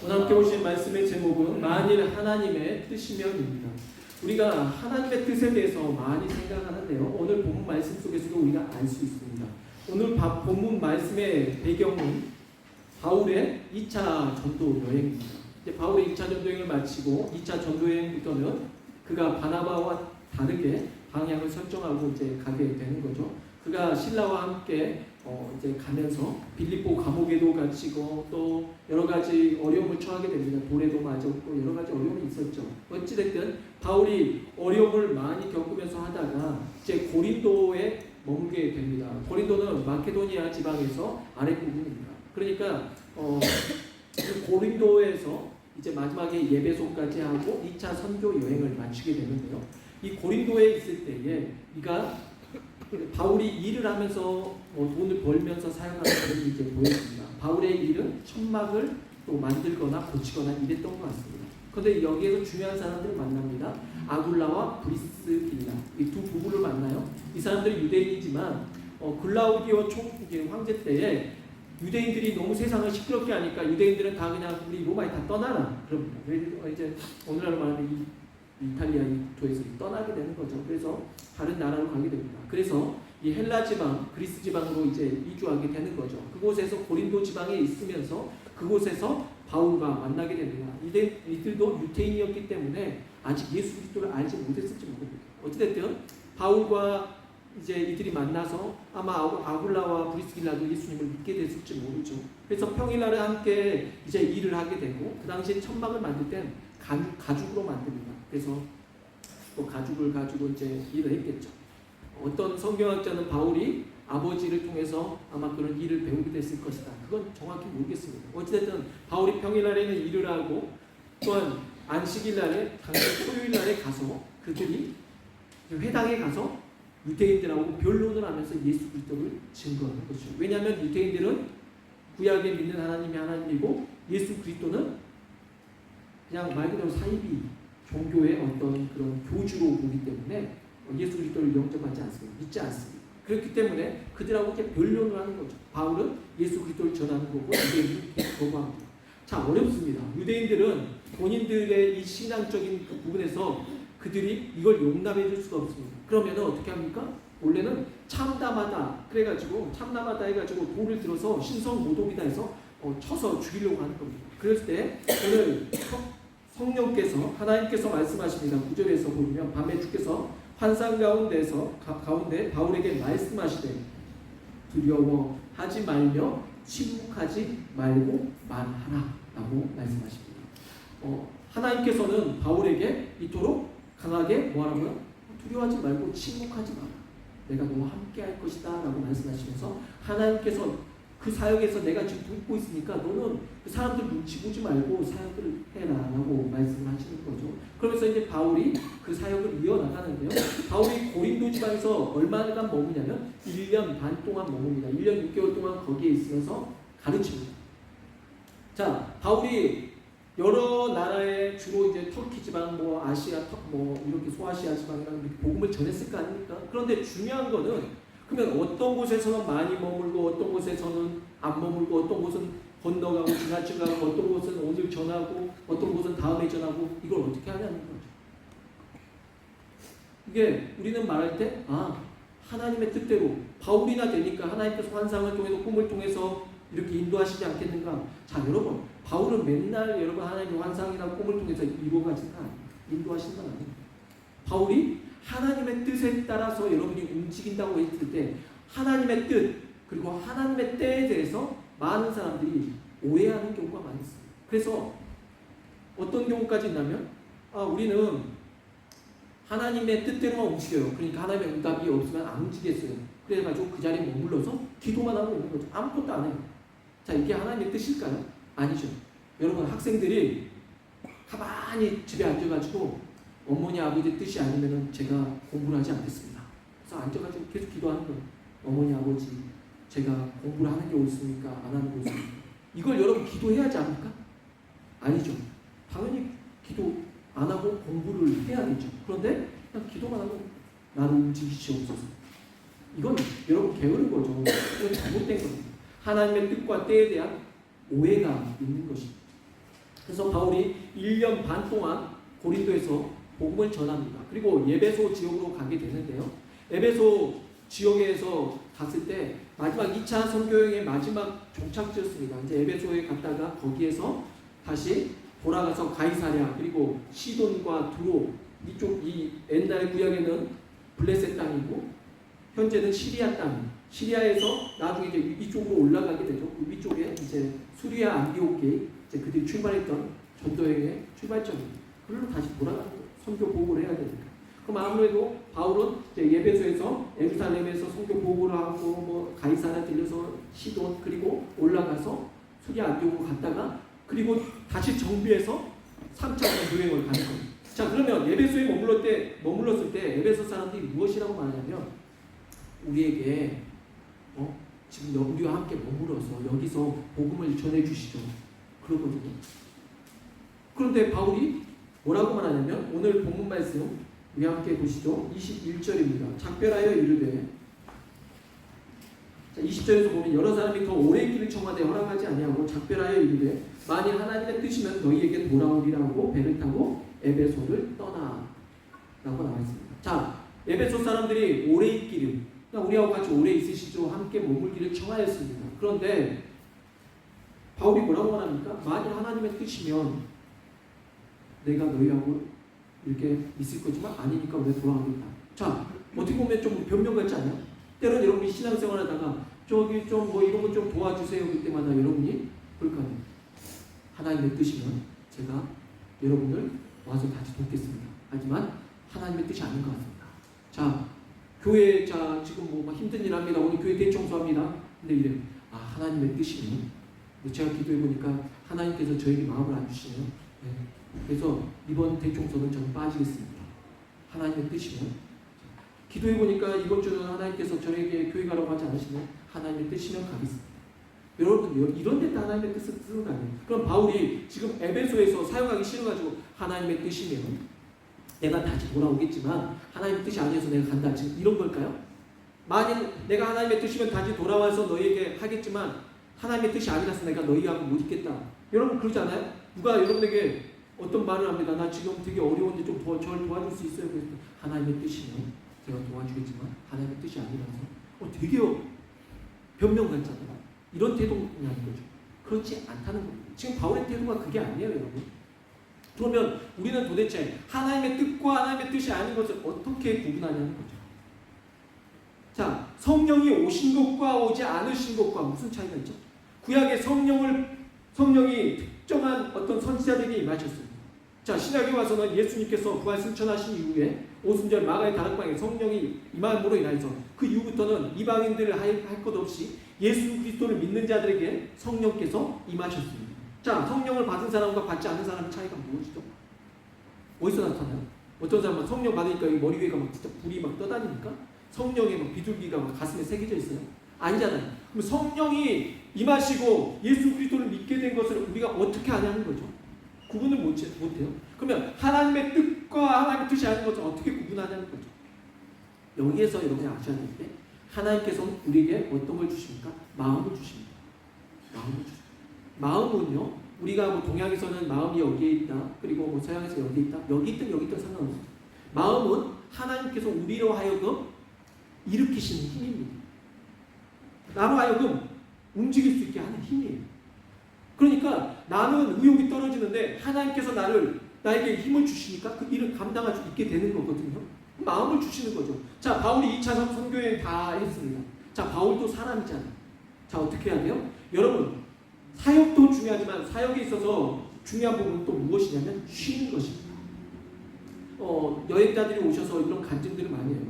오늘 함께 보신 말씀의 제목은 만일 하나님의 뜻이면입니다. 우리가 하나님의 뜻에 대해서 많이 생각하는데요. 오늘 본문 말씀 속에서도 우리가 알 수 있습니다. 오늘 본문 말씀의 배경은 바울의 2차 전도 여행입니다. 이제 바울의 2차 전도 여행을 마치고 2차 전도 여행부터는 그가 바나바와 다르게 방향을 설정하고 이제 가게 되는 거죠. 그가 신라와 함께 이제 가면서 빌립보 감옥에도 갇히고 또 여러 가지 어려움을 처하게 됩니다. 돌에도 맞았고 여러 가지 어려움이 있었죠. 어찌됐든 바울이 어려움을 많이 겪으면서 하다가 이제 고린도에 머물게 됩니다. 고린도는 마케도니아 지방에서 아랫부분입니다. 그러니까 그 고린도에서 이제 마지막에 예배소까지 하고 2차 선교 여행을 마치게 되는데요. 이 고린도에 있을 때에 이가 바울이 일을 하면서 돈을 벌면서 사용하는 그런 이제 보였습니다. 바울의 일은 천막을 또 만들거나 고치거나 이랬던 것 같습니다. 그런데 여기에서 중요한 사람들을 만납니다. 아굴라와 브리스길라 이 두 부부를 만나요. 이 사람들이 유대인이지만 글라우디오 황제 때에 유대인들이 너무 세상을 시끄럽게 하니까 유대인들은 다 그냥 우리 로마에 다 떠나라 그럽니다. 이제 오늘날 말하면 이탈리아 도에서 떠나게 되는 거죠. 그래서 다른 나라로 가게 됩니다. 그래서 이 헬라 지방, 그리스 지방으로 이제 이주하게 되는 거죠. 그곳에서 고린도 지방에 있으면서 그곳에서 바울과 만나게 됩니다. 이들도 유태인이었기 때문에 아직 예수 그리스도를 알지 못했을지 모릅니다. 어찌됐든 바울과 이제 이들이 만나서 아마 아굴라와 브리스길라도 예수님을 믿게 됐을지 모르죠. 그래서 평일날에 함께 이제 일을 하게 되고 그 당시에 천막을 만들 땐 가죽으로 만듭니다. 그래서 또 가죽을 가지고 이제 일을 했겠죠. 어떤 성경학자는 바울이 아버지를 통해서 아마 그런 일을 배우게 됐을 것이다. 그건 정확히 모르겠습니다. 어찌됐든 바울이 평일날에는 일을 하고 또한 안식일날에 당시 토요일날에 가서 그들이 회당에 가서 유대인들하고 변론을 하면서 예수 그리스도를 증거하는 것이죠. 왜냐하면 유대인들은 구약에 믿는 하나님이 하나님이고 예수 그리스도는 그냥 말 그대로 사이비 종교의 어떤 그런 교주로 보기 때문에 예수 그리스도를 영접하지 않습니다. 믿지 않습니다. 그렇기 때문에 그들하고 이렇게 변론을 하는 거죠. 바울은 예수 그리스도를 전하는 거고 유대인들은 거부합니다. 자, 어렵습니다. 유대인들은 본인들의 이 신앙적인 그 부분에서 그들이 이걸 용납해 줄 수가 없습니다. 그러면 어떻게 합니까? 원래는 참담하다 그래가지고 참담하다 해가지고 돌을 들어서 신성모독이다 해서 쳐서 죽이려고 하는 겁니다. 그랬을 때 오늘 성령께서 하나님께서 말씀하십니다. 9절에서 보면 밤에 주께서 환상 가운데 바울에게 말씀하시되 두려워하지 말며 침묵하지 말고 말하라 라고 말씀하십니다. 하나님께서는 바울에게 이토록 강하게 뭐하라고요? 두려워하지 말고 침묵하지 마라. 내가 너와 함께 할 것이다 라고 말씀하시면서 하나님께서 그 사역에서 내가 지금 돕고 있으니까 너는 그 사람들 눈치 보지 말고 사역을 해라 라고 말씀을 하시는 거죠. 그러면서 이제 바울이 그 사역을 이어나가는데요. 바울이 고린도 지방에서 얼마간 머무냐면 1년 반 동안 머뭅니다. 1년 6개월 동안 거기에 있으면서 가르칩니다. 자, 바울이 여러 나라에 주로 이제 터키 지방, 아시아, 이렇게 소아시아 지방이랑 이렇게 복음을 전했을 거 아닙니까? 그런데 중요한 거는 그러면 어떤 곳에서는 많이 머물고 어떤 곳에서는 안 머물고 어떤 곳은 건너가고 지나치가고 어떤 곳은 오늘 전하고 어떤 곳은 다음에 전하고 이걸 어떻게 하냐는 거죠. 이게 우리는 말할 때 하나님의 뜻대로 바울이나 되니까 하나님께서 환상을 통해서 꿈을 통해서 이렇게 인도하시지 않겠는가. 자, 여러분 바울은 맨날 여러분 하나님의 환상이나 꿈을 통해서 이루어가신 거 아닙니다. 인도하신 건 아닙니다. 바울이 하나님의 뜻에 따라서 여러분이 움직인다고 했을 때 하나님의 뜻 그리고 하나님의 때에 대해서 많은 사람들이 오해하는 경우가 많이 있습니다. 그래서 어떤 경우까지 있냐면 우리는 하나님의 뜻대로만 움직여요. 그러니까 하나님의 응답이 없으면 안 움직이겠어요. 그래가지고 그 자리에 머물러서 기도만 하고 있는 거죠. 아무것도 안 해요. 자, 이게 하나님의 뜻일까요? 아니죠. 여러분 학생들이 가만히 집에 앉아가지고 어머니 아버지 뜻이 아니면 제가 공부를 하지 않겠습니다. 그래서 앉아가지고 계속 기도하는 거예요. 어머니 아버지 제가 공부를 하는 게 옳습니까? 안 하는 게 옳습니까? 이걸 여러분 기도해야 하지 않을까? 아니죠. 당연히 기도 안 하고 공부를 해야겠죠. 그런데 그냥 기도만 하고 나를 움직이시옵소서. 이건 여러분 게으른 거죠. 이건 잘못된 겁니다. 하나님의 뜻과 때에 대한 오해가 있는 것입니다. 그래서 바울이 1년 반 동안 고린도에서 복음을 전합니다. 그리고 에베소 지역으로 가게 되는데요. 에베소 지역에서 갔을 때 마지막 2차 선교여행의 마지막 종착지였습니다. 이제 에베소에 갔다가 거기에서 다시 돌아가서 가이사랴 그리고 시돈과 두로 이쪽 이 옛날 구약에는 블레셋 땅이고 현재는 시리아 땅. 시리아에서 나중에 이제 위쪽으로 올라가게 되죠. 그 위쪽에 이제 수리아 안디오케 이제 그들이 출발했던 전도여행의 출발점입니다. 그걸로 다시 돌아가는 거예요. 선교 보고를 해야 되니까. 그럼 아무래도 바울은 이제 예배소에서 예루살렘에서 선교 보고를 하고 뭐 가이사랴 들려서 시돈 그리고 올라가서 수리아 안디오케 갔다가 그리고 다시 정비해서 3차 전도여행을 가는 거예요. 자 그러면 에베소에 머물렀을 때 에베소 사람들이 무엇이라고 말하냐면 우리에게 지금 우리와 함께 머물러서 여기서 복음을 전해주시죠. 그러거든요. 그런데 바울이 뭐라고 말하냐면 오늘 본문 말씀 우리 함께 보시죠. 21절입니다. 작별하여 이르되 자, 20절에서 보면 여러 사람이 더 오래 있기를 청하되 허락하지 아니하고 작별하여 이르되 만일 하나님의 뜻이면 너희에게 돌아오리라고 배를 타고 에베소를 떠나 라고 나와 있습니다. 자, 에베소 사람들이 오래 있기를 우리하고 같이 오래 있으시죠. 함께 머물기를 청하였습니다. 그런데 바울이 뭐라고 말합니까? 만일 하나님의 뜻이면 내가 너희하고 이렇게 있을 거지만 아니니까 우리가 돌아가겠다. 자, 어떻게 보면 좀 변명 같지 않아요? 때로는 여러분이 신앙생활 하다가 저기 좀 뭐 이런 거 좀 도와주세요. 그때마다 여러분이 그럴 거 아니에요. 하나님의 뜻이면 제가 여러분을 와서 같이 돕겠습니다. 하지만 하나님의 뜻이 아닌 것 같습니다. 자, 교회 자 지금 뭐 힘든 일 합니다. 오늘 교회 대청소합니다. 근데 이래 하나님의 뜻이면 제가 기도해 보니까 하나님께서 저에게 마음을 안 주시네요. 네. 그래서 이번 대청소는 저는 빠지겠습니다. 하나님의 뜻이면 기도해 보니까 이번 주는 하나님께서 저에게 교회 가라고 하지 않으시면 하나님의 뜻이면 가겠습니다. 여러분 이런 데다 하나님의 뜻을 쓰는 거 아니에요? 그럼 바울이 지금 에베소에서 사용하기 싫어가지고 하나님의 뜻이면 내가 다시 돌아오겠지만 하나님의 뜻이 아니어서 내가 간다. 지금 이런 걸까요? 만일 내가 하나님의 뜻이면 다시 돌아와서 너희에게 하겠지만 하나님의 뜻이 아니라서 내가 너희하고 못 있겠다. 여러분 그러지 않아요? 누가 여러분에게 어떤 말을 합니다. 나 지금 되게 어려운데 좀 저를 도와줄 수 있어요? 그래서 하나님의 뜻이면 제가 도와주겠지만 하나님의 뜻이 아니라서 되게 변명 같잖아요. 이런 태도냐는 거죠. 그렇지 않다는 겁니다. 지금 바울의 태도가 그게 아니에요, 여러분. 그러면 우리는 도대체 하나님의 뜻과 하나님의 뜻이 아닌 것을 어떻게 구분하냐는 거죠. 자, 성령이 오신 것과 오지 않으신 것과 무슨 차이가 있죠? 구약의 성령이 특정한 어떤 선지자들에게 임하셨습니다. 자, 신약에 와서는 예수님께서 부활 승천하신 이후에 오순절 마가의 다락방에 성령이 임함으로 인하여서 그 이후부터는 이방인들을 할 것 없이 예수 그리스도를 믿는 자들에게 성령께서 임하셨습니다. 자, 성령을 받은 사람과 받지 않는 사람의 차이가 무엇이죠? 어디서 나타나요? 어떤 사람은 성령 받으니까 머리 위에가 막 진짜 불이 막 떠다니니까 성령의 막 비둘기가 막 가슴에 새겨져 있어요? 아니잖아요. 그럼 성령이 임하시고 예수 그리스도를 믿게 된 것을 우리가 어떻게 아냐는 거죠. 구분을 못해요. 그러면 하나님의 뜻과 하나님의 뜻이 아닌 것을 어떻게 구분하냐는 거죠. 여기에서 여러분이 아셔야 될 때 하나님께서는 우리에게 어떤 걸 주십니까? 마음을 주십니다. 마음을 주십니다. 마음은요, 우리가 뭐 동양에서는 마음이 여기에 있다, 그리고 뭐 서양에서 여기에 있다, 여기 있든 상관없어요. 마음은 하나님께서 우리로 하여금 일으키시는 힘입니다. 나로 하여금 움직일 수 있게 하는 힘이에요. 그러니까 나는 의욕이 떨어지는데 하나님께서 나에게 힘을 주시니까 그 일을 감당할 수 있게 되는 거거든요. 마음을 주시는 거죠. 자, 바울이 2차 선교여행 다 했습니다. 자, 바울도 사람이잖아요. 자, 어떻게 해야 돼요? 여러분, 사역도 중요하지만 사역에 있어서 중요한 부분은 또 무엇이냐면 쉬는 것입니다. 여행자들이 오셔서 이런 간증들을 많이 해요.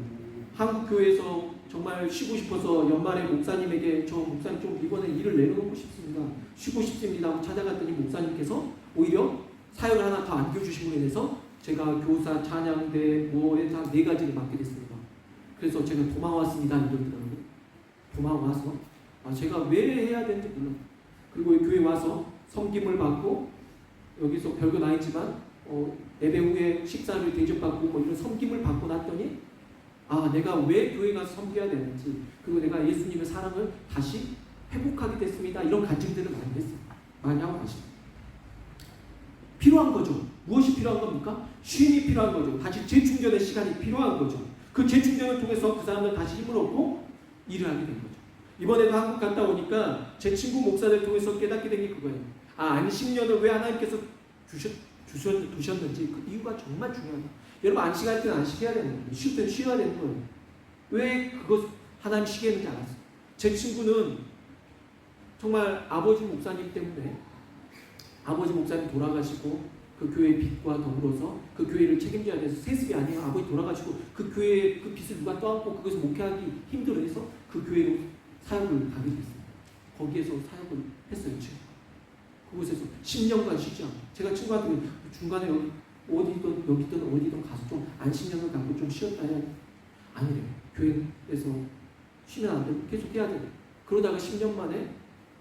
한국 교회에서 정말 쉬고 싶어서 연말에 목사님에게 저 목사님 좀 이번에 일을 내려놓고 싶습니다. 쉬고 싶습니다 하고 찾아갔더니 목사님께서 오히려 사역을 하나 더 안겨주신 분에 대해서 제가 교사, 찬양대, 뭐에 다 4가지를 맡게 됐습니다. 그래서 제가 도망왔습니다 이러더라고요. 도망와서 제가 왜 해야 되는지 몰라요. 그리고 교회 와서 섬김을 받고 여기서 별건 아니지만 예배 후에 식사를 대접받고 뭐 이런 섬김을 받고 났더니 내가 왜 교회 가서 섬겨야 되는지, 그리고 내가 예수님의 사랑을 다시 회복하게 됐습니다. 이런 간증들을 많이 했어요. 많이 하고 계십니다. 필요한 거죠. 무엇이 필요한 겁니까? 쉼이 필요한 거죠. 다시 재충전의 시간이 필요한 거죠. 그 재충전을 통해서 그 사람들 다시 힘을 얻고 일을 하게 된 거죠. 이번에도 한국 갔다 오니까 제 친구 목사들 통해서 깨닫게 된 게 그거예요. 안식년을 왜 하나님께서 두셨는지 그 이유가 정말 중요하다. 여러분 안식할 때는 안식해야 되는 거예요. 쉴 때는 쉬어야 되는 거예요. 왜 그것 하나님 쉬게 했는지 알았어요. 제 친구는 정말 아버지 목사님 때문에 아버지 목사님 돌아가시고 그 교회의 빚과 더불어서 그 교회를 책임져야 돼서 세습이 아니에요. 아버지 돌아가시고 그 교회의 그 빚을 누가 떠안고 그것을 목회하기 힘들어해서 그 교회로 사역을 가게 됐습니다. 거기에서 사역을 했어요. 지금 그곳에서 10년간 쉬지 않고 제가 친구한테 중간에 어디든 여기든 어디든 가서 좀 안식년을 갖고 좀 쉬었다 해야 돼. 아니래요. 교회에서 쉬면 안 되고 계속 해야 돼요. 그러다가 10년 만에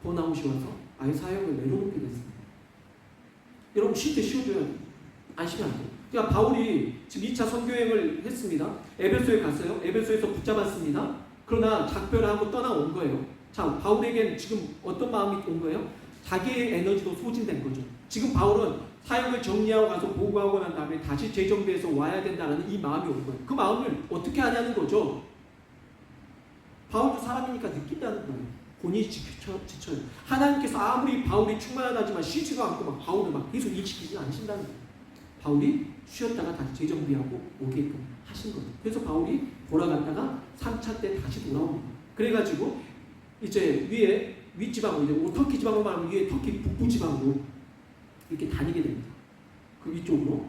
번아웃이 와서 아예 사역을 내려놓게 됐습니다. 여러분 쉴 때 쉬어줘야 돼요. 안 쉬면 안 돼요. 그러니까 바울이 지금 2차 선교행을 했습니다. 에베소에 갔어요. 에베소에서 붙잡았습니다. 그러나 작별하고 떠나온 거예요. 자, 바울에겐 지금 어떤 마음이 온 거예요? 자기의 에너지도 소진된 거죠. 지금 바울은 사역을 정리하고 가서 보고하고 난 다음에 다시 재정비해서 와야 된다는 이 마음이 온 거예요. 그 마음을 어떻게 하냐는 거죠. 바울도 사람이니까 느낀다는 거예요. 본인이 지쳐요. 하나님께서 아무리 바울이 충만하다지만 쉬지도 않고 막 바울을 막 계속 일시키지 않으신다는 거예요. 바울이 쉬었다가 다시 재정비하고 오게끔 하신 거예요. 그래서 바울이 돌아갔다가 3차 때 다시 돌아옵니다. 그래가지고 이제 위에 윗지방으로 이제 터키 지방으로 말하면 위에 터키 북부 지방으로 이렇게 다니게 됩니다. 그 위쪽으로.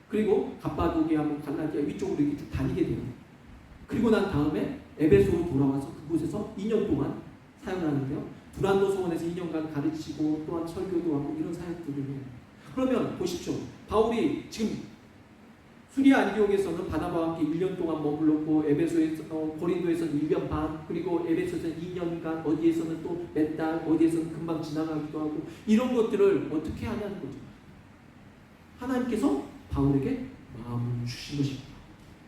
그리고 갑바도기아, 갈라디아 위쪽으로 이렇게 쭉 다니게 돼요. 그리고 난 다음에 에베소로 돌아와서 그곳에서 2년 동안 사역을 하는데요. 두란노 소원에서 2년간 가르치고 또한 설교도 하고 이런 사역들을 해요. 그러면 보십시오. 바울이 지금 수리아 안디옥에서는 바나바와 함께 1년 동안 머물렀고 에베소에서 고린도에서는 1년 반 그리고 에베소에서는 2년간 어디에서는 또 몇 달 어디에서는 금방 지나가기도 하고 이런 것들을 어떻게 하냐는 거죠. 하나님께서 바울에게 마음을 주신 것입니다.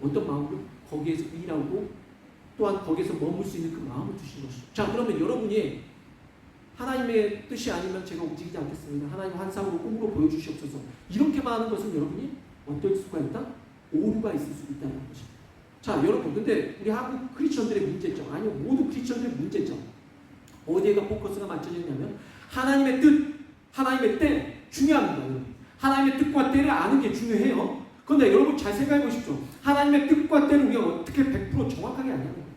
어떤 마음으로? 거기에서 일하고 또한 거기에서 머물 수 있는 그 마음을 주신 것이죠. 자, 그러면 여러분이 하나님의 뜻이 아니면 제가 움직이지 않겠습니다. 하나님 환상으로 꿈으로 보여주시옵소서. 이렇게만 하는 것은 여러분이 어떨 수가 있다? 오류가 있을 수 있다는 것입니다. 자, 여러분, 근데 우리 한국 크리스천들의 문제점, 아니요, 모두 크리스천들의 문제점, 어디에가 포커스가 맞춰져 있냐면 하나님의 뜻, 하나님의 때 중요합니다. 여러분. 하나님의 뜻과 때를 아는 게 중요해요. 그런데 여러분 잘 생각해 보십시오. 하나님의 뜻과 때를 우리가 어떻게 100% 정확하게 아냐는 거예요.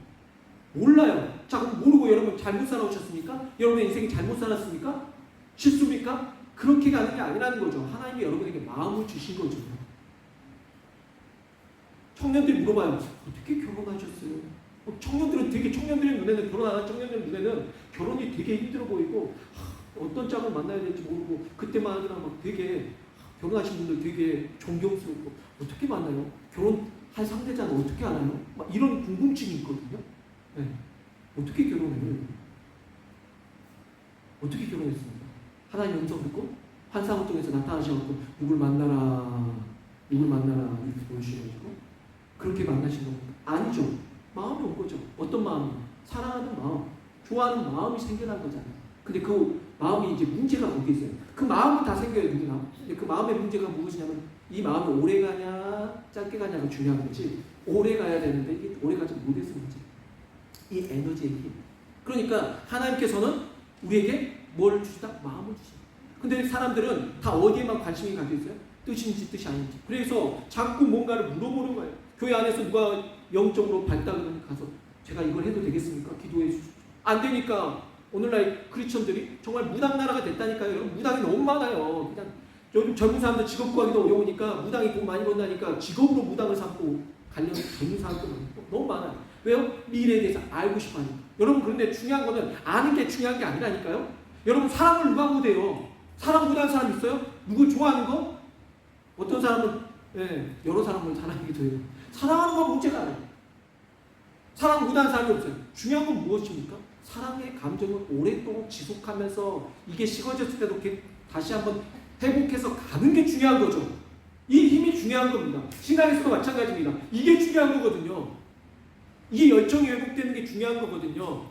몰라요. 자, 그럼 모르고 여러분 잘못 살아오셨습니까? 여러분의 인생이 잘못 살았습니까? 실수입니까? 그렇게 가는 게 아니라는 거죠. 하나님이 여러분에게 마음을 주신 거죠. 청년들이 물어봐요. 어떻게 결혼하셨어요? 청년들의 눈에는 결혼 안 한 청년들 눈에는 결혼이 되게 힘들어 보이고 어떤 짝을 만나야 될지 모르고 그때만 하더라 막 되게 결혼하신 분들 되게 존경스럽고 어떻게 만나요? 결혼할 상대자는 어떻게 알아요? 막 이런 궁금증이 있거든요. 네. 어떻게 결혼해요? 어떻게 결혼했습니까? 하나님 음성 듣고 환상을 통해서 나타나셔서 누굴 만나라 이렇게 보여주셔가지고 그렇게 만나신 겁니까? 아니죠. 마음이 온 거죠. 어떤 마음이? 사랑하는 마음, 좋아하는 마음이 생겨난 거잖아요. 근데 그 마음이 이제 문제가 거기 있어요. 그 마음은 다 생겨요, 누구나. 근데 그 마음의 문제가 무엇이냐면 이 마음이 오래 가냐, 짧게 가냐가 중요한 거지. 오래 가야 되는데 이게 오래 가지 못해서 문제. 이 에너지의 힘. 그러니까 하나님께서는 우리에게 뭘 주시다? 마음을 주시다. 근데 사람들은 다 어디에만 관심이 가져 있어요? 뜻인지 뜻이 아닌지. 그래서 자꾸 뭔가를 물어보는 거예요. 교회 안에서 누가 영적으로 발달을 가서 제가 이걸 해도 되겠습니까? 기도해 주십시오. 안 되니까 오늘날 크리스천들이 정말 무당나라가 됐다니까요. 여러분 무당이 너무 많아요. 그냥 요즘 젊은 사람들 직업 구하기도 어려우니까 무당이 돈 많이 번다니까 직업으로 무당을 삼고 관련 젊은 사람도 많고 너무 많아요. 왜요? 미래에 대해서 알고 싶어 하니까. 여러분 그런데 중요한 거는 아는 게 중요한 게 아니라니까요. 여러분 사랑을 누가 못해요? 사랑 못하는 사람 있어요? 누굴 좋아하는 거? 어떤 사람은 여러 사람을 사랑하기도 해요. 사랑하는 건 문제가 아니에요. 사랑 못하는 사람이 없어요. 중요한 건 무엇입니까? 사랑의 감정을 오랫동안 지속하면서 이게 식어졌을 때도 다시 한번 회복해서 가는 게 중요한 거죠. 이 힘이 중요한 겁니다. 신앙에서도 마찬가지입니다. 이게 중요한 거거든요. 이 열정이 회복되는 게 중요한 거거든요.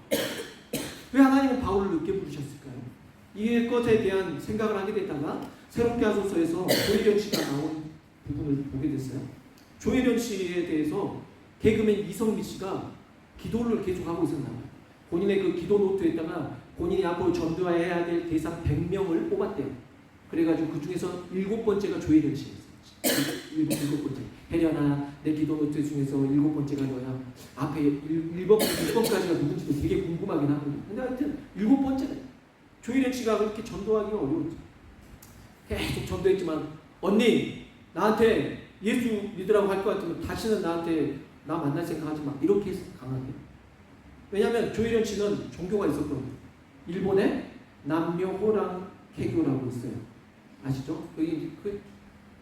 왜 하나님은 바울을 늦게 부르셨을까요? 이 것에 대한 생각을 하게 되다가 새롭게 하소서에서 조혜련 씨가 나온 부분을 보게 됐어요. 조혜련 씨에 대해서 개그맨 이성미 씨가 기도를 계속하고 있었나봐요. 본인의 그 기도 노트에다가 본인이 앞으로 전도해야 될 대상 100명을 뽑았대요. 그래가지고 그 중에서 7번째가 조혜련 씨였어요. 7번째. 혜련아, 내 기도 노트 중에서 7번째가 너야. 앞에 1번까지가 누군지도 되게 궁금하긴 하거든요. 근데 하여튼 7번째네. 조혜련 씨가 그렇게 전도하기가 어려웠죠. 계속 전도했지만, 언니, 나한테 예수 믿으라고 할 것 같으면 다시는 나한테 나 만날 생각하지 마. 이렇게 해서 강하게. 왜냐하면 조혜련 씨는 종교가 있었거든요. 일본에 남묘호랑 개교라고 있어요. 아시죠? 여기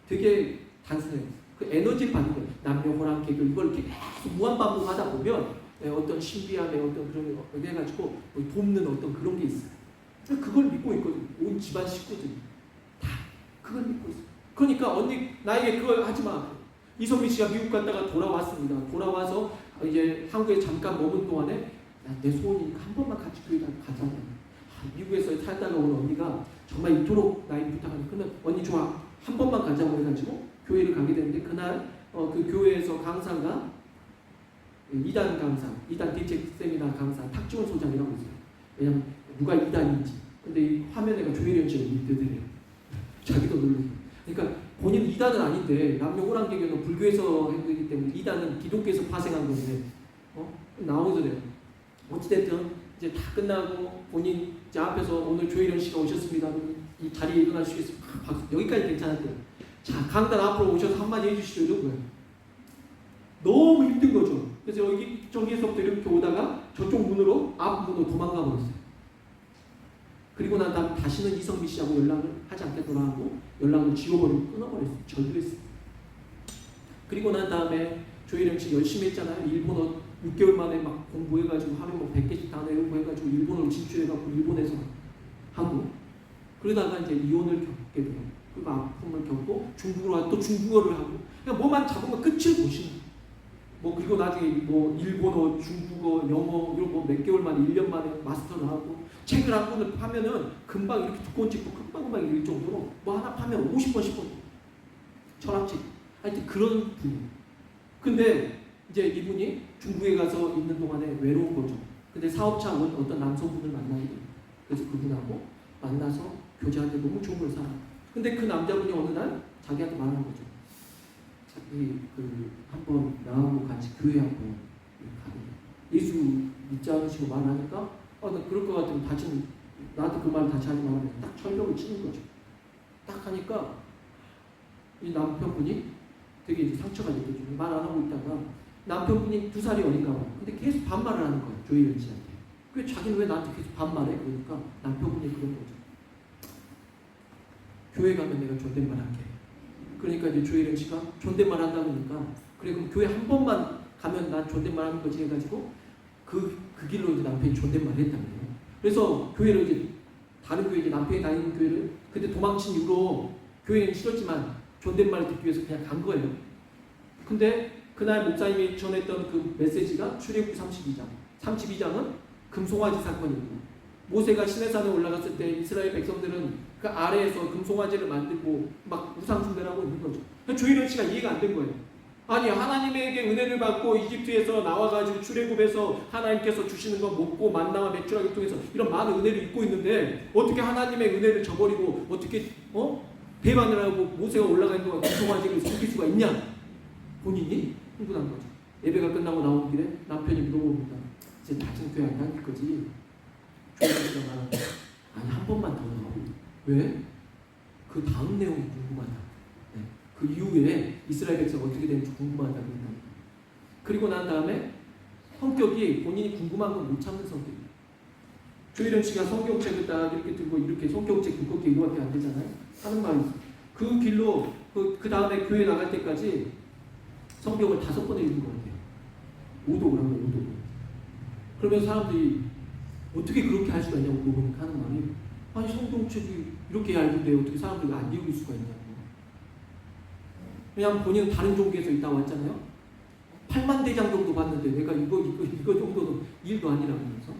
되게 단순해요. 그 에너지 받는 거예요. 남녀호랑 개교 이걸 이렇게 계속 무한반복하다 보면 어떤 신비함의 어떤 그런 거 해가지고 돕는 어떤 그런 게 있어요. 그걸 믿고 있거든요. 온 집안 식구들이 다 그걸 믿고 있어요. 그러니까 언니 나에게 그걸 하지 마. 이성민 씨가 미국 갔다가 돌아왔습니다. 돌아와서 이제 한국에 잠깐 머문 동안에 야, 내 소원이니까 한 번만 같이 교회 가자. 미국에서 살다가 온 언니가 정말 이토록 나이 부탁하니까 언니 좋아 한 번만 가자고 해가지고 교회를 가게 됐는데 그날 그 교회에서 강사가 2단 강사, 2단 대책 세미나 강사 탁지원 소장이라고 있어요. 왜냐면 누가 2단인지. 근데 이 화면에가 조혜련 씨가 있더래요. 자기도 놀라요. 그러니까 본인은 2단은 아닌데 남녀호랑개교는 불교에서 했기 때문에 2단은 기독교에서 파생한 건데 나오더래요. 어찌됐든 이제 다 끝나고 본인 이제 앞에서 오늘 조혜련 씨가 오셨습니다. 이 자리에 일어나시겠습니다. 여기까지 괜찮았대요. 자, 강단 앞으로 오셔서 한마디 해주시죠. 이런 거예요. 너무 힘든 거죠. 그래서 저기에서부터 이렇게 오다가 저쪽 문으로 앞문으로 도망가 버렸어요. 그리고 난 다음에 다시는 이성미 씨하고 연락을 하지 않겠더라 하고 연락을 지워버리고 끊어버렸어요. 절도했어요. 그리고 난 다음에 조혜련 씨 열심히 했잖아요. 일본어 6개월 만에 막 공부해가지고 하루에 뭐 100개씩 다 내고 해가지고 일본어를 진출해가지고 일본에서 하고 그러다가 이제 이혼을 겪게 돼요. 그리고 아픔을 겪고 중국으로 와서 또 중국어를 하고 그냥 뭐만 잡으면 끝을 보시는 거예요. 뭐 그리고 나중에 뭐 일본어, 중국어, 영어 이런 거 몇 개월 만에 1년 만에 마스터를 하고 책을 한 권을 파면은 금방 이렇게 두꺼운 책도 금방 읽을 정도로 뭐 하나 파면 50번, 10번 철학책 하여튼 그런 분이에요. 근데 이제 이분이 중국에 가서 있는 동안에 외로운 거죠. 근데 사업차 온 어떤 남성분을 만나게 돼요. 그래서 그분하고 만나서 교제하는데 너무 좋은 걸 살아요. 근데 그 남자분이 어느 날 자기한테 말하는 거죠. 자기 한번 나하고 같이 교회 한번 가거든요. 예수 믿지 않으시고 말하니까 나 그럴 것 같으면 다시 나한테 그 말 다시 하지 말라고 딱 철벽을 치는 거죠. 딱 하니까 이 남편분이 되게 이제 상처가 됐거든요. 말 안 하고 있다가 남편분이 2살이 어린가 봐요. 근데 계속 반말을 하는 거예요. 조혜련 씨한테. 그 자기는 왜 나한테 계속 반말해? 그러니까 남편분이 그런 거죠. 교회 가면 내가 존댓말 할게. 그러니까 이제 조혜련 씨가 존댓말 한다고 하니까 그래 그럼 교회 한 번만 가면 난 존댓말 하는 거지 해가지고 그 길로 이제 남편이 존댓말을 했다는 거예요. 그래서 교회를 이제 다른 교회 이제 남편이 다니는 교회를 그때 도망친 이후로 교회는 싫었지만 존댓말을 듣기 위해서 그냥 간 거예요. 근데 그날 목사님이 전했던 그 메시지가 출애굽기 32장은 금송아지 사건입니다. 모세가 시내산에 올라갔을 때 이스라엘 백성들은 그 아래에서 금송아지를 만들고 막 우상 숭배를 하고 있는 거죠. 조혜련 씨가 이해가 안 된 거예요. 아니 하나님에게 은혜를 받고 이집트에서 나와가지고 출애굽해서 하나님께서 주시는 거 먹고 만나와 메추라기 통해서 이런 많은 은혜를 입고 있는데 어떻게 하나님의 은혜를 저버리고 어떻게 배반을 하고 모세가 올라가는 동안 금송아지를 숨길 수가 있냐? 본인이 흥분한 거죠. 예배가 끝나고 나오는 길에 남편이 물어봅니다. 이제 다시는 교회 안 다닐 거지? 조혜련 씨가 말하는 아니 한 번만 더 나오고 왜? 그 다음 내용이 궁금하다. 네. 그 이후에 이스라엘 백성 어떻게 되는지 궁금하다 그랬다. 그리고 난 다음에 성격이 본인이 궁금한 건 못 참는 성격이에요. 조혜련 씨가 성경책을 딱 이렇게 들고 이렇게 성경책 두껍게 이거밖에 안 되잖아요. 하는 말이 있어요. 그 길로 그 다음에 교회 나갈 때까지 성경을 5번을 읽은 것 같아요. 5독을 한 거예요. 5독을. 그러면 사람들이 어떻게 그렇게 할 수가 있냐고 물어보니까 하는 말이 아니 성경책이 이렇게 얇은데 어떻게 사람들이 안 읽을 수가 있냐고. 왜냐하면 본인은 다른 종교에서 있다 왔잖아요. 8만 대장 정도 봤는데 내가 이거 정도는 일도 아니라면서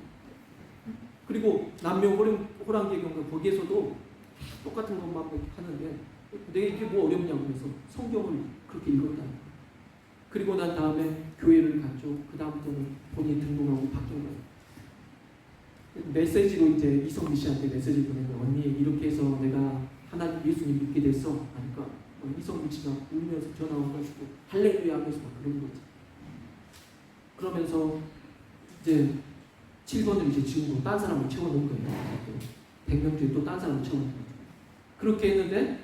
그리고 남녀 호랑기의 경우 거기에서도 똑같은 것만 하는데 내가 이게 뭐 어렵냐고 그래서 성경을 그렇게 읽었다. 그리고 난 다음에 교회를 갔죠. 그 다음부터는 본인이 등록하고 바뀐 거예요. 메시지로 이제 이성미 씨한테 메시지 보내면 언니 이렇게 해서 내가 하나님 예수님 믿게 됐어. 그러니까 이성미 씨가 울면서 전화 와가지고 할렐루야 하면서 막 그러는 거지. 그러면서 이제 7번을 이제 지우고 딴 사람을 채워놓은 거예요. 100명 중에 또 딴 사람을 채워놓은 거예요. 그렇게 했는데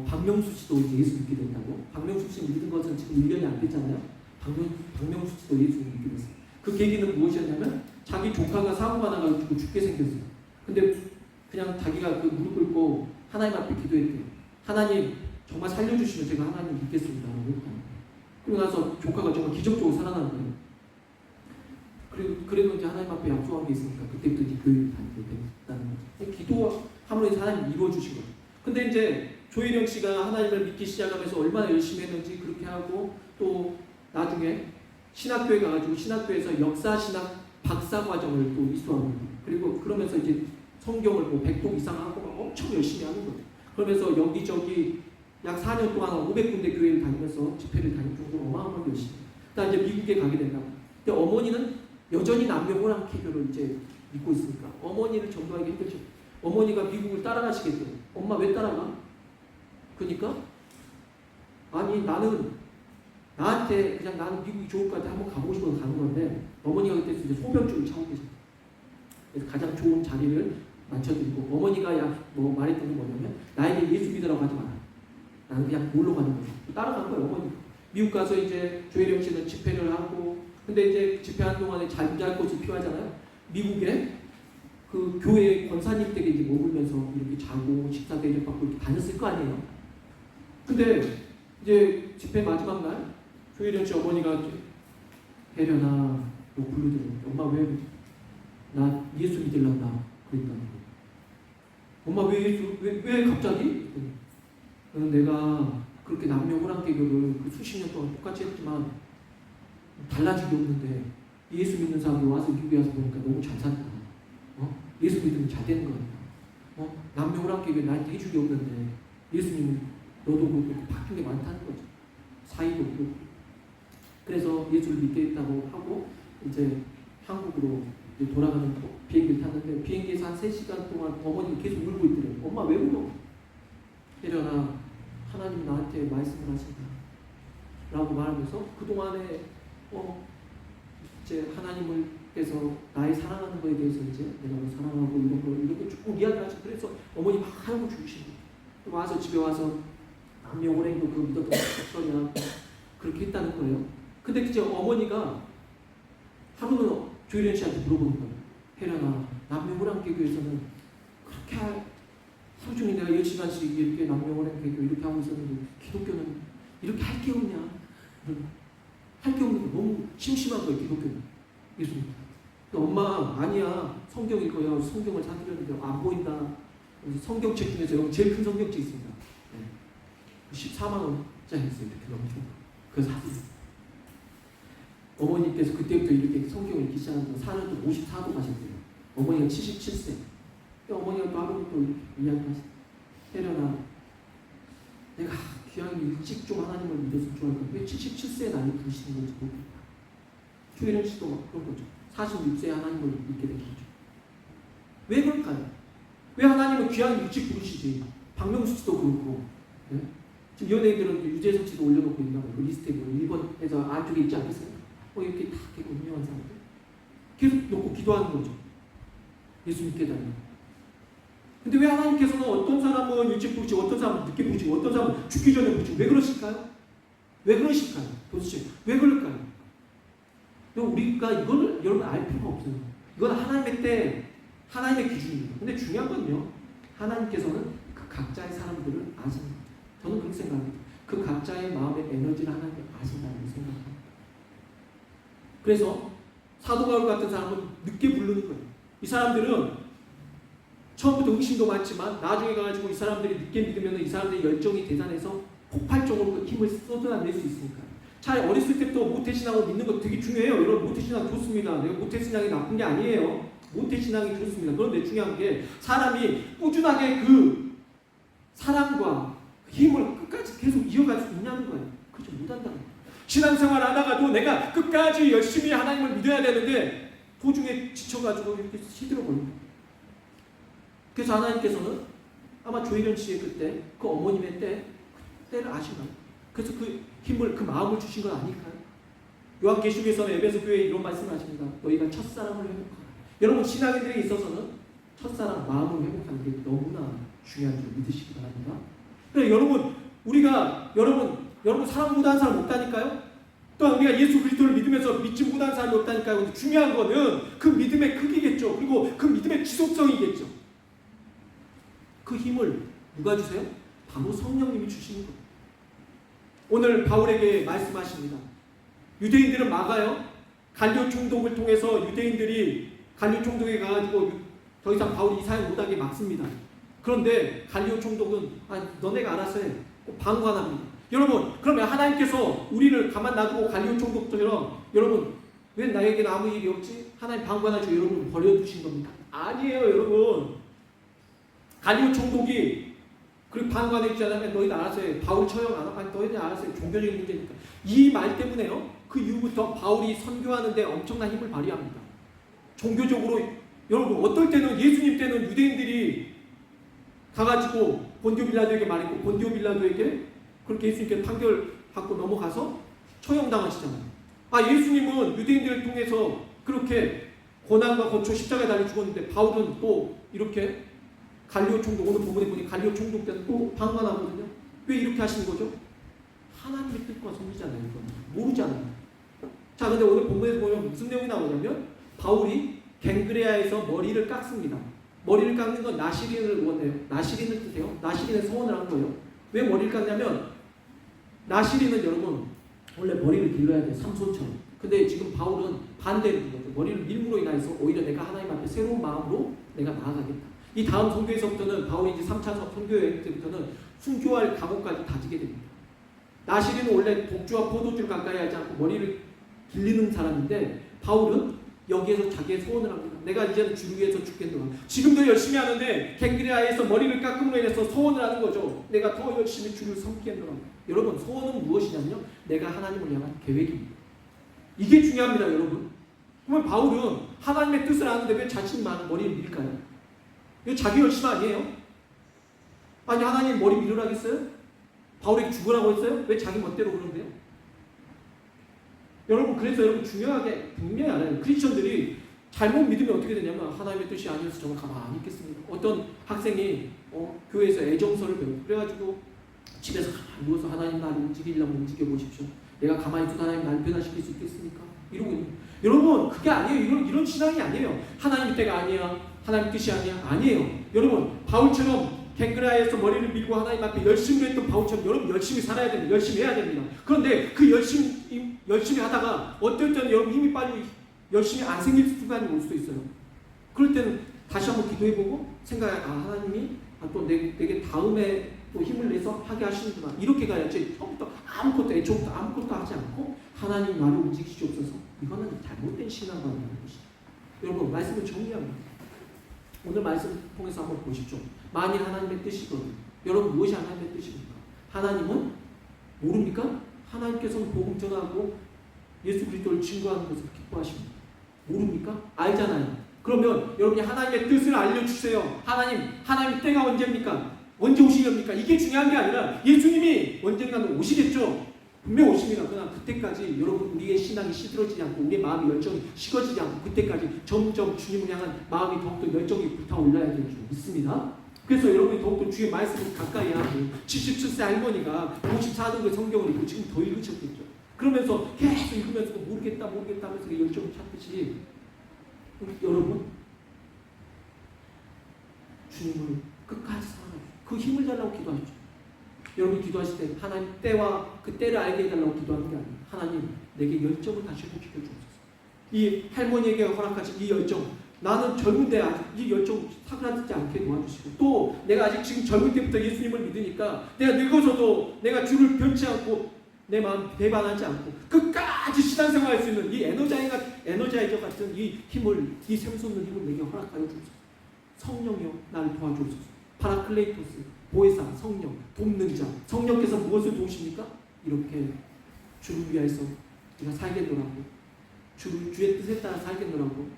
박명수 씨도 이제 예수 믿게 된다고. 박명수 씨 믿은 것은 지금 1년이 안 됐잖아요. 박명수 씨도 예수 믿게 됐어요. 그 계기는 무엇이었냐면 자기 조카가 사고가 나가지고 죽게 생겼어요. 근데 그냥 자기가 그 무릎 꿇고 하나님 앞에 기도했대요. 하나님 정말 살려주시면 제가 하나님 믿겠습니다. 그리고 나서 조카가 정말 기적적으로 살아난 거예요. 그리고 이제 하나님 앞에 약속한 게 있으니까 그때부터 이제 교회를 다니게 됐다는 거죠. 기도함으로 해서 하나님 이루어주신 거죠. 근데 이제 조혜령 씨가 하나님을 믿기 시작하면서 얼마나 열심히 했는지 그렇게 하고 또 나중에 신학교에 가가지고 신학교에서 역사신학 박사과정을 또 이수하고 그리고 그러면서 이제 성경을 뭐 100독 이상 하고 막 엄청 열심히 하는 거예요. 그러면서 여기저기 약 4년 동안 500군데 교회를 다니면서 집회를 다닐 정도로 어마어마하게 열심히 해요. 그다음 이제 미국에 가게 된다고. 근데 어머니는 여전히 남녀 호랑캐교를 이제 믿고 있으니까 어머니를 전도하기 힘들죠. 어머니가 미국을 따라가시겠대요. 엄마 왜 따라가? 그러니까 아니 나한테 그냥 나는 미국이 좋을 것 같아 한번 가보고 싶어서 가는 건데 어머니가 그때 이제 소변줄을 차고 계셨어요. 그래서 가장 좋은 자리를 맞춰드리고 어머니가 뭐 말했던 게 뭐냐면 나에게 예수 믿으라고 하지 마라. 나는 그냥 놀러 가는 거죠. 따라간 거예요 어머니. 미국 가서 이제 조혜령 씨는 집회를 하고 근데 이제 집회하는 동안에 잠잘 곳이 필요하잖아요. 미국에 그 교회 권사님 댁에 이제 머물면서 이렇게 자고 식사 대접받고 이렇게 다녔을 거 아니에요. 근데 이제 집회 마지막 날 조혜령 씨 어머니가 혜련아 너 부르더니 엄마 왜 나 예수 믿으려나 그랬다는 거예요. 엄마 왜 갑자기? 내가 그렇게 남녀 호랑개교를 그 수십 년 동안 똑같이 했지만 달라진 게 없는데 예수 믿는 사람이 와서 미국에 와서 보니까 너무 잘 산다. 예수 믿으면 잘 되는 거 같다. 남녀 호랑개교 나한테 해줄 게 없는데 예수님은 너도 그렇게 바뀐 게 많다는 거죠. 사이도 그렇고. 그래서 예수를 믿게 했다고 하고 이제 한국으로 이제 돌아가는 비행기를 탔는데 비행기에서 한 3시간 동안 어머니가 계속 울고 있더래요. 엄마 왜 울어? 혜련아 하나님 나한테 말씀을 하신다 라고 말하면서 그동안에 이제 하나님께서 나의 사랑하는 거에 대해서 이제 내가 뭐 사랑하고 이런 거 이렇게 쭉 이야기를 하시고 그래서 어머니 막 하고 죽으시고 와서 집에 와서 남녀 호랭이도 그 믿었던 소리야 그렇게 했다는 거예요. 근데 이제 어머니가 하루는 조혜련 씨한테 물어보는 거예요. 혜련아 남녀 호랑개교에서는 그렇게 하루 종일 내가 10시간씩 이렇게 남녀 호랑개교 이렇게 하고 있었는데 기독교는 이렇게 할 게 없냐? 할 게 없는 거 너무 심심한 거예요. 기독교는. 예수님. 엄마 아니야 성경 읽어요. 성경을 사드렸는데 안 보인다. 성경책 중에서 여기 제일 큰 성경책 있습니다. 14만 원짜리 있어요. 이렇게 엄청. 그래서 샀어요. 어머니께서 그때부터 이렇게 성경을 읽기 시작하면서 4년 동안 54도 가셨대요. 어머니가 77세. 어머니가 또 하루 또 이야기하시죠. 혜련아, 내가 귀하게 일찍 좀 하나님을 믿었으면 좋을 건데 왜 77세에 나를 부르시는 건지 모르겠다. 조혜련 씨도 막 그런 거죠. 46세에 하나님을 믿게 된 거죠. 왜 그럴까요? 왜 하나님은 귀하게 일찍 부르시지? 박명수 씨도 그렇고. 네? 지금 연예인들은 유재석 씨도 올려놓고 있나 봐요. 그 리스트에 1번에서 안쪽에 있지 않겠어요? 이렇게 다 되고 유명한 사람들. 계속 놓고 기도하는 거죠. 예수 믿게 되는. 근데 왜 하나님께서는 어떤 사람은 일찍 부르시고 어떤 사람은 늦게 부르시고 어떤 사람은 죽기 전에 부르시고 왜 그러실까요? 왜 그러실까요? 도대체 왜 그럴까요? 우리가 이걸 여러분 알 필요가 없어요. 이건 하나님의 기준입니다. 근데 중요한 건요. 하나님께서는 그 각자의 사람들을 아십니다. 저는 그렇게 생각합니다. 그 각자의 마음의 에너지를 하나님께 아신다고 생각합니다. 그래서 사도 바울 같은 사람은 늦게 부르는 거예요. 이 사람들은 처음부터 의심도 많지만 나중에 가가지고 이 사람들이 늦게 믿으면 이 사람들의 열정이 대단해서 폭발적으로 그 힘을 쏟아낼 수 있으니까. 차라리 어렸을 때부터 모태신앙을 믿는 거 되게 중요해요. 여러분 모태신앙 좋습니다. 내가 모태신앙이 나쁜 게 아니에요. 모태신앙이 좋습니다. 그런데 중요한 게 사람이 꾸준하게 그 사랑과 힘을 끝까지 계속 이어갈 수 있냐는 거예요. 그렇죠. 못한다는 거예요. 신앙생활 하다가도 내가 끝까지 열심히 하나님을 믿어야 되는데 도중에 지쳐가지고 이렇게 시들어버립니다. 그래서 하나님께서는 아마 조혜련 씨의 그때 그 어머님의 때를 아시나요? 그래서 그 힘을 그 마음을 주신 건 아닐까요? 요한계시록에서는 에베소 교회에 이런 말씀을 하십니다. 너희가 첫사랑을 회복하라. 여러분 신앙인들에 있어서는 첫사랑 마음을 회복하는 게 너무나 중요한 줄 믿으시기 바랍니다. 그래 여러분 우리가 여러분 사랑 못하는 사람 없다니까요. 또한 우리가 예수 그리스도를 믿으면서 믿지 못하는 사람이 없다니까요. 근데 중요한 거는 그 믿음의 크기겠죠. 그리고 그 믿음의 지속성이겠죠. 그 힘을 누가 주세요? 바로 성령님이 주시는 거예요. 오늘 바울에게 말씀하십니다. 유대인들은 막아요. 갈리오 총독을 통해서 유대인들이 갈리오 총독에 가가지고 더 이상 바울이 이 사역 못하게 막습니다. 그런데 갈리오 총독은 너네가 알아서 해. 방관합니다. 여러분 그러면 하나님께서 우리를 가만 놔두고 갈리오 총독처럼 여러분 왜 나에게는 아무 일이 없지? 하나님 방관하시고 여러분 버려두신 겁니다. 아니에요 여러분. 갈리오 총독이 그 방관했지 않으면 너희들 알아서 해. 바울 처형 안 하면 너희들 알아서 해. 종교적인 문제니까. 이 말 때문에요. 그 이후부터 바울이 선교하는데 엄청난 힘을 발휘합니다. 종교적으로 여러분 어떨 때는 예수님 때는 유대인들이 가가지고 본디오 빌라도에게 말했고 본디오 빌라도에게 그렇게 예수님께 판결받고 넘어가서 처형당하시잖아요. 예수님은 유대인들을 통해서 그렇게 고난과 고초 십자가에 달려 죽었는데 바울은 또 이렇게 갈리오 총독 오늘 본문에 보니 갈리오 총독 때는 또 방관하거든요. 왜 이렇게 하시는 거죠? 하나님의 뜻과 섭리잖아요. 모르잖아요. 자, 근데 오늘 본문에서 보면 무슨 내용이 나오냐면 바울이 갱그레아에서 머리를 깎습니다. 머리를 깎는 건 나시린을 원해요. 나시린을 뜻해요. 나시린의 서원을 한 거예요. 왜 머리를 깎냐면 나시린은 여러분 원래 머리를 길러야 돼요. 삼손처럼. 근데 지금 바울은 반대로 거죠. 머리를 밀므로 인해서 오히려 내가 하나님 앞에 새로운 마음으로 내가 나아가겠다. 이 다음 선교에서부터는 바울이 이제 3차 선교여행 때부터는 순교할 각오까지 다지게 됩니다. 나시린은 원래 독주와 포도주를 가까이 하지 않고 머리를 길리는 사람인데 바울은 여기에서 자기의 소원을 합니다. 내가 이제는 주를 위해서 죽겠노라. 지금도 열심히 하는데 갱그레아에서 머리를 깎음으로 인해서 소원을 하는 거죠. 내가 더 열심히 주를 섬기겠노라. 여러분 소원은 무엇이냐면요. 내가 하나님을 향한 계획입니다. 이게 중요합니다. 여러분. 그러면 바울은 하나님의 뜻을 아는데 왜 자신이 머리를 밀까요? 이거 자기 열심 아니에요? 아니 하나님 머리 밀으라겠어요? 바울에게 죽으라고 했어요? 왜 자기 멋대로 그러는데요? 여러분 그래서 여러분 중요하게 분명히 알아요. 크리스천들이 잘못 믿으면 어떻게 되냐면 하나님의 뜻이 아니어서 정말 가만히 있겠습니다. 어떤 학생이 교회에서 애정서를 배우고 그래가지고 집에서 가만히 누워서 하나님 나를 움직이려면 움직여 보십시오. 내가 가만히 있어도 하나님 나를 변화시킬 수 있겠습니까? 이러고 있는 여러분 그게 아니에요. 이런 신앙이 아니에요. 하나님 때가 아니야. 하나님 뜻이 아니야. 아니에요. 여러분 바울처럼 갱그라에서 머리를 밀고 하나님 앞에 열심히 했던 바울처럼 여러분 열심히 살아야 됩니다. 열심히 해야 됩니다. 그런데 그 열심히 하다가 어떨 때는 여러분 힘이 빨리 열심히 안 생길 순간이 올 수도 있어요. 그럴 때는 다시 한번 기도해보고 생각해 하나님이 또 내게 다음에 또 힘을 내서 하게 하시는구나. 이렇게 가야지 처음부터 애초부터 아무것도 하지 않고 하나님 나를 움직이시옵소서. 이거는 잘못된 신앙관이라는 것이죠. 여러분 말씀을 정리합니다. 오늘 말씀 통해서 한번 보십시오. 만일 하나님의 뜻이거든. 여러분 무엇이 하나님의 뜻입니까? 하나님은 모릅니까? 하나님께서는 복음 전하고 예수 그리스도를 증거하는 것을 기뻐하십니다. 모릅니까? 알잖아요. 그러면 여러분이 하나님의 뜻을 알려주세요. 하나님 때가 언제입니까? 언제 오시렵니까? 이게 중요한 게 아니라 예수님이 언젠가는 오시겠죠. 분명 오십니다. 그러나 그때까지 여러분 우리의 신앙이 시들어지지 않고 우리의 마음이 열정이 식어지지 않고 그때까지 점점 주님을 향한 마음이 더욱더 열정이 불타올라야 될 줄 믿습니다. 그래서 여러분이 더욱더 주의 말씀을 가까이 하고 77세 할머니가 54등의 성경을 읽고 지금 더 읽으셨겠죠. 그러면서 계속 읽으면서 모르겠다 하면서 열정을 찾듯이 여러분 주님을 끝까지 사랑하십시오. 그 힘을 달라고 기도하십시오. 여러분 기도하실 때 하나님 때와 그 때를 알게 해달라고 기도하는 게 아니에요. 하나님 내게 열정을 다시 회복시켜 주옵소서. 이 할머니에게 허락하신 이 열정 나는 젊은데 아직 이 열정 사그라들지 않게 도와주시고 또 내가 아직 지금 젊을 때부터 예수님을 믿으니까 내가 늙어서도 내가 주를 변치 않고 내 마음 배반하지 않고 끝까지 신앙생활 할 수 있는 이 에너자이저 같은 이 힘을, 이 샘솟는 힘을 내게 허락하여 주소서. 성령이여 나를 도와주소서. 파라클레이토스, 보혜사, 성령, 돕는 자. 성령께서 무엇을 도우십니까? 이렇게 주를 위하여서 우리가 살겠노라고, 주의 뜻에 따라 살겠노라고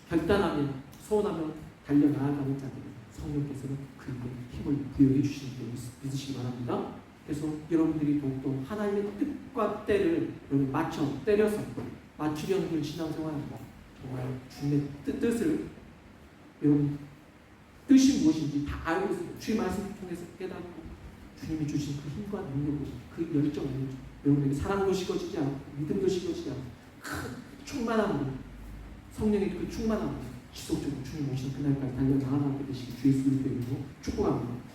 결단하면, 소원하면 달려나아가는 자들은 성령께서는 그에게 힘을 부여해 주시는 줄 믿으시기 바랍니다. 그래서 여러분들이 더욱더 하나님의 뜻과 때를 때려서 맞추려는 그 신앙생활입니다. 정말 주님의 뜻을 여러분 뜻이 무엇인지 다 알고 있습니다. 주의 말씀을 통해서 깨닫고 주님이 주신 그 힘과 능력으로 그 열정으로 여러분에게 사랑도 식어지지 않고 믿음도 식어지지 않고 큰 충만함으로, 성령의 그 충만함으로 지속적으로 주님 오시는 그날까지 달려나가게 되시기 주의 수를 드리고 축복합니다.